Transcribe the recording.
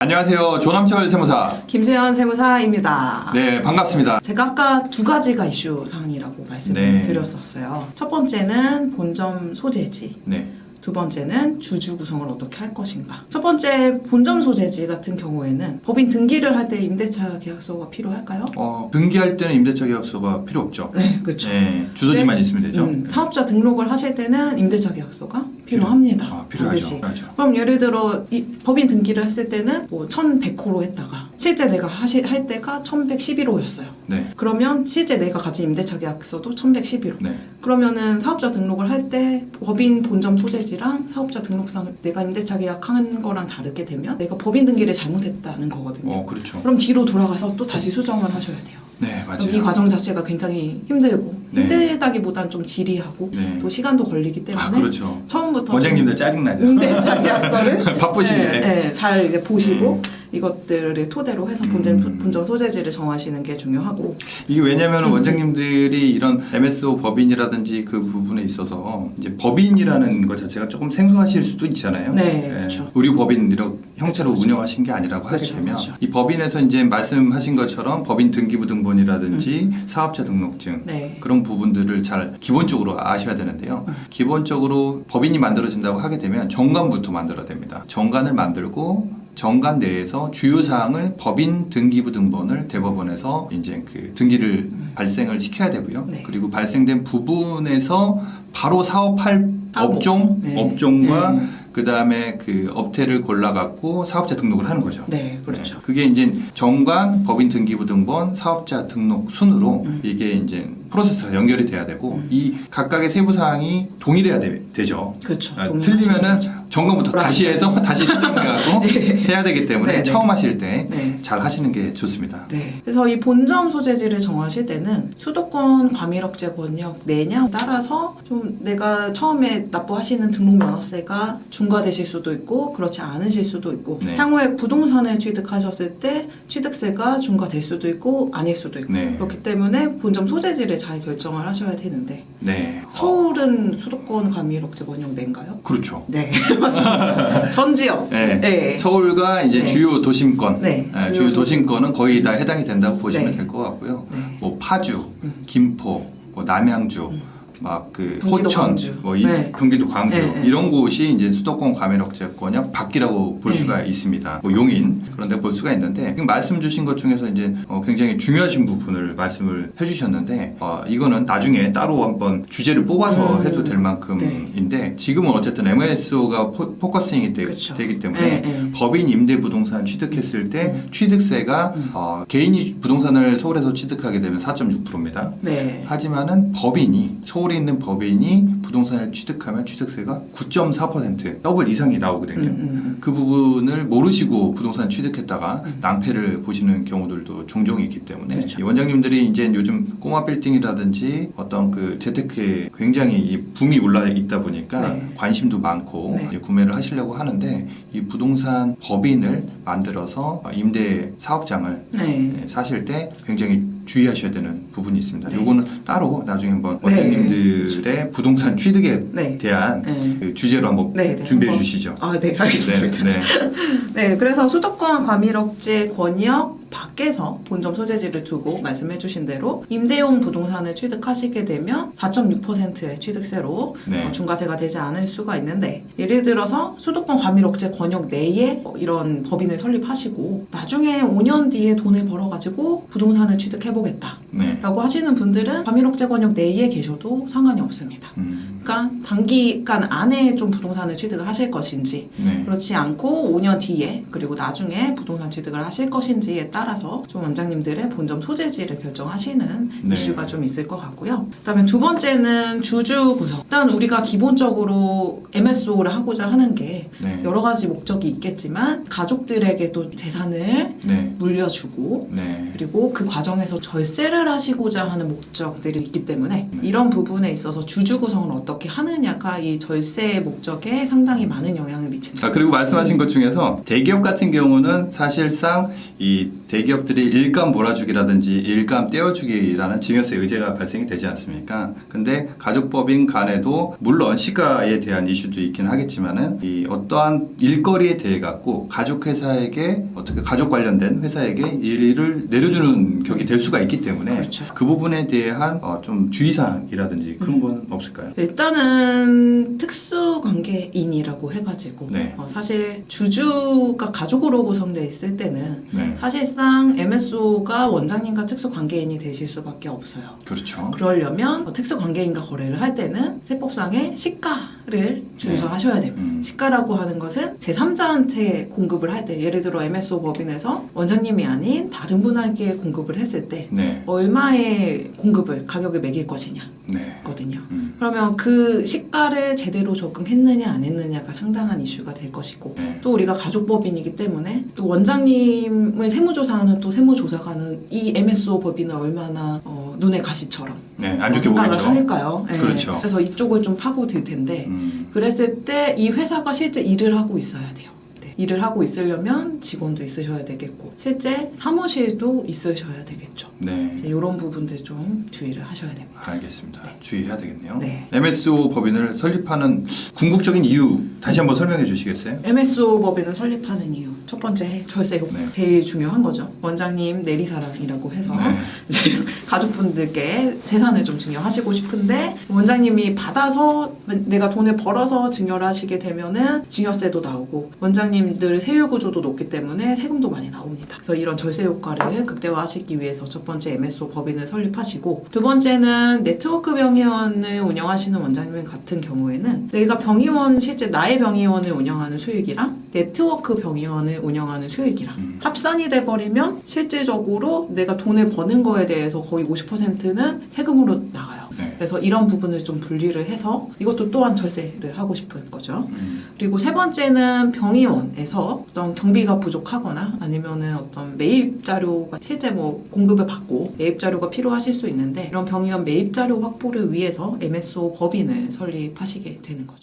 안녕하세요. 조남철 세무사. 김세현 세무사입니다. 네, 반갑습니다. 제가 아까 두 가지가 이슈 사항이라고 말씀을 드렸었어요. 첫 번째는 본점 소재지. 네. 두 번째는 주주 구성을 어떻게 할 것인가. 첫 번째 본점 소재지 같은 경우에는 법인 등기를 할 때 임대차 계약서가 필요할까요? 등기할 때는 임대차 계약서가 필요 없죠. 네, 그렇죠. 네, 주소지만 있으면 되죠. 사업자 등록을 하실 때는 임대차 계약서가 필요합니다. 필요하죠. 그럼 예를 들어 이 법인 등기를 했을 때는 뭐 1,100호로 했다가 실제 내가 할 때가 1,111호였어요. 네. 그러면 실제 내가 가진 임대차 계약서도 1,111호. 네. 그러면은 사업자 등록을 할 때 법인 본점 소재지랑 사업자 등록상 내가 임대차 계약한 거랑 다르게 되면 내가 법인 등기를 잘못했다는 거거든요. 그렇죠. 그럼 뒤로 돌아가서 또 다시 수정을 하셔야 돼요. 네, 맞아요. 이 과정 자체가 굉장히 힘들고 네. 힘들다기보단 좀 지리하고 네. 또 시간도 걸리기 때문에 그렇죠. 처음부터 원장님들 짜증나죠. 임대차 계약서를 바쁘신데. 잘 이제 보시고 이것들을 토대로 해서 본점 소재지를 정하시는 게 중요하고 이게 왜냐하면 원장님들이 이런 MSO 법인이라든지 그 부분에 있어서 이제 법인이라는 것 자체가 조금 생소하실 수도 있잖아요. 네, 그렇죠. 의료 법인 이런 형태로 그렇죠. 운영하신 게 아니라고 하게 그렇죠, 되면 그렇죠. 이 법인에서 이제 말씀하신 것처럼 법인 등기부 등본이라든지 사업자 등록증 네. 그런 부분들을 잘 기본적으로 아셔야 되는데요. 기본적으로 법인이 만들어진다고 하게 되면 정관부터 만들어야 됩니다. 정관을 만들고 정관 내에서 주요 사항을 법인 등기부 등본을 대법원에서 이제 그 등기를 발생을 시켜야 되고요. 네. 그리고 발생된 부분에서 바로 사업할 업종, 네. 업종과 네. 그 다음에 그 업태를 골라갖고 사업자 등록을 하는 거죠. 네, 그렇죠. 그게 이제 정관, 법인 등기부 등본, 사업자 등록 순으로 이게 이제 프로세스가 연결이 돼야 되고 이 각각의 세부 사항이 동일해야 되죠. 그렇죠. 틀리면은 정관부터 다시 해서 다시 수정해가고 네. 해야 되기 때문에 네, 네. 처음 하실 때 네. 잘 하시는 게 좋습니다. 네. 그래서 이 본점 소재지를 정하실 때는 수도권 과밀억제 권역 내냐 따라서 좀 내가 처음에 납부하시는 등록 면허세가 중과되실 수도 있고 그렇지 않으실 수도 있고 네. 향후에 부동산을 취득하셨을 때 취득세가 중과될 수도 있고 아닐 수도 있고 네. 그렇기 때문에 본점 소재지를 잘 결정을 하셔야 되는데 네. 서울은 수도권 과밀억제 권역 내인가요? 그렇죠. 네, 맞습니다. 전 지역. 네. 네. 서울과 이제 네. 주요 도심권, 네. 주요 도심권은 거의 다 해당이 된다고 보시면 네. 될 것 같고요. 네. 뭐 파주, 김포, 뭐 남양주, 막 그 경기도 포천, 광주. 뭐 이 네. 경기도 광주 네, 네. 이런 곳이 이제 수도권 과밀억제 권역 밖이라고 볼 네. 수가 있습니다. 뭐 용인 그런 데 볼 수가 있는데 지금 말씀 주신 것 중에서 이제 굉장히 중요하신 부분을 말씀을 해주셨는데 이거는 나중에 따로 한번 주제를 뽑아서 해도 될 만큼인데 지금은 어쨌든 MSO가 포커싱이 그렇죠. 되기 때문에 네. 법인 임대 부동산 취득했을 때 취득세가 개인이 부동산을 서울에서 취득하게 되면 4.6%입니다. 네. 하지만은 법인이 서울에 있는 법인이 부동산을 취득하면 취득세가 9.4% 더블 이상이 나오거든요. 그 부분을 모르시고 부동산 취득했다가 낭패를 보시는 경우들도 종종 있기 때문에 그렇죠. 이 원장님들이 이제 요즘 꼬마 빌딩이라든지 어떤 그 재테크에 굉장히 이 붐이 올라 있다 보니까 네. 관심도 많고 네. 구매를 하시려고 하는데 이 부동산 법인을 만들어서 임대 사업장을 네. 사실 때 굉장히 주의하셔야 되는 부분이 있습니다. 네. 요거는 따로 나중에 한번 네. 원장님들의 부동산 취득에 네. 대한 네. 그 주제로 한번 네, 네. 준비해 한번. 주시죠. 네, 알겠습니다. 네, 네. 네, 그래서 수도권 과밀억제 권역 밖에서 본점 소재지를 두고 말씀해 주신 대로 임대용 부동산을 취득하시게 되면 4.6%의 취득세로 네. 중과세가 되지 않을 수가 있는데 예를 들어서 수도권 과밀억제 권역 내에 이런 법인을 설립하시고 나중에 5년 뒤에 돈을 벌어가지고 부동산을 취득해보겠다 네. 라고 하시는 분들은 과밀억제 권역 내에 계셔도 상관이 없습니다. 그러니까 단기간 안에 좀 부동산을 취득을 하실 것인지 네. 그렇지 않고 5년 뒤에 그리고 나중에 부동산 취득을 하실 것인지에 따라서 좀 원장님들의 본점 소재지를 결정하시는 네. 이슈가 좀 있을 것 같고요. 그다음에 두 번째는 주주 구성. 일단 우리가 기본적으로 MSO를 하고자 하는 게 네. 여러 가지 목적이 있겠지만 가족들에게 또 재산을 네. 물려주고 네. 그리고 그 과정에서 절세를 하시고자 하는 목적들이 있기 때문에 이런 부분에 있어서 주주 구성을 어떻게 하느냐가 이 절세 목적에 상당히 많은 영향을 미친다. 그리고 말씀하신 것 중에서 대기업 같은 경우는 사실상 이 대기업들이 일감 몰아주기라든지 일감 떼어주기라는 증여세 의제가 발생이 되지 않습니까? 근데 가족법인 간에도 물론 시가에 대한 이슈도 있긴 하겠지만은 이 어떠한 일거리에 대해 갖고 가족회사에게 어떻게 가족 관련된 회사에게 일을 내려주는 격이 될 수가 있기 때문에 그렇죠. 그 부분에 대한 좀 주의사항이라든지 그런 건 없을까요? 일단은 특수관계인이라고 해가지고 네. 사실 주주가 가족으로 구성되어 있을 때는 네. 사실상 MSO가 원장님과 특수관계인이 되실 수밖에 없어요. 그렇죠. 그러려면 특수관계인과 거래를 할 때는 세법상의 시가를 준수하셔야 됩니다. 시가라고 하는 것은 제3자한테 공급을 할 때 예를 들어 MSO 법인에서 원장님이 아닌 다른 분에게 공급을 했을 때 네. 얼마의 공급을 가격을 매길 것이냐 네. 거든요. 그러면 그 시가를 제대로 적응했느냐 안 했느냐가 상당한 이슈가 될 것이고 네. 또 우리가 가족법인이기 때문에 또 원장님을 세무조사하는 또 세무조사관은 이 MSO 법인을 얼마나 눈의 가시처럼 네. 안 좋게 생각을 보겠죠. 할까요? 네. 그렇죠. 그래서 이쪽을 좀 파고들 텐데 그랬을 때 이 회사가 실제 일을 하고 있어야 돼요. 네. 일을 하고 있으려면 직원도 있으셔야 되겠고 실제 사무실도 있으셔야 되겠죠. 네. 이런 부분들 좀 주의를 하셔야 됩니다. 알겠습니다. 주의해야 되겠네요. 네. MSO 법인을 설립하는 궁극적인 이유 다시 한번 설명해 주시겠어요? MSO 법인을 설립하는 이유 첫 번째 절세 효과 네. 제일 중요한 거죠. 원장님 내리사랑이라고 해서 네. 이제 가족분들께 재산을 좀 증여하시고 싶은데 원장님이 받아서 내가 돈을 벌어서 증여를 하시게 되면은 증여세도 나오고 원장님들 세율 구조도 높기 때문에 세금도 많이 나옵니다. 그래서 이런 절세 효과를 극대화하시기 위해서 첫 번째 MSO 법인을 설립하시고 두 번째는 네트워크 병의원을 운영하시는 원장님 같은 경우에는 내가 병의원 실제 나의 병의원을 운영하는 수익이랑 네트워크 병의원을 운영하는 수익이랑 합산이 돼버리면 실질적으로 내가 돈을 버는 거에 대해서 거의 50%는 세금으로 나가요. 네. 그래서 이런 부분을 좀 분리를 해서 이것도 또한 절세를 하고 싶은 거죠. 그리고 세 번째는 병의원에서 어떤 경비가 부족하거나 아니면은 어떤 매입 자료가 실제 뭐 공급을 받고 매입 자료가 필요하실 수 있는데 이런 병의원 매입 자료 확보를 위해서 MSO 법인을 설립하시게 되는 거죠.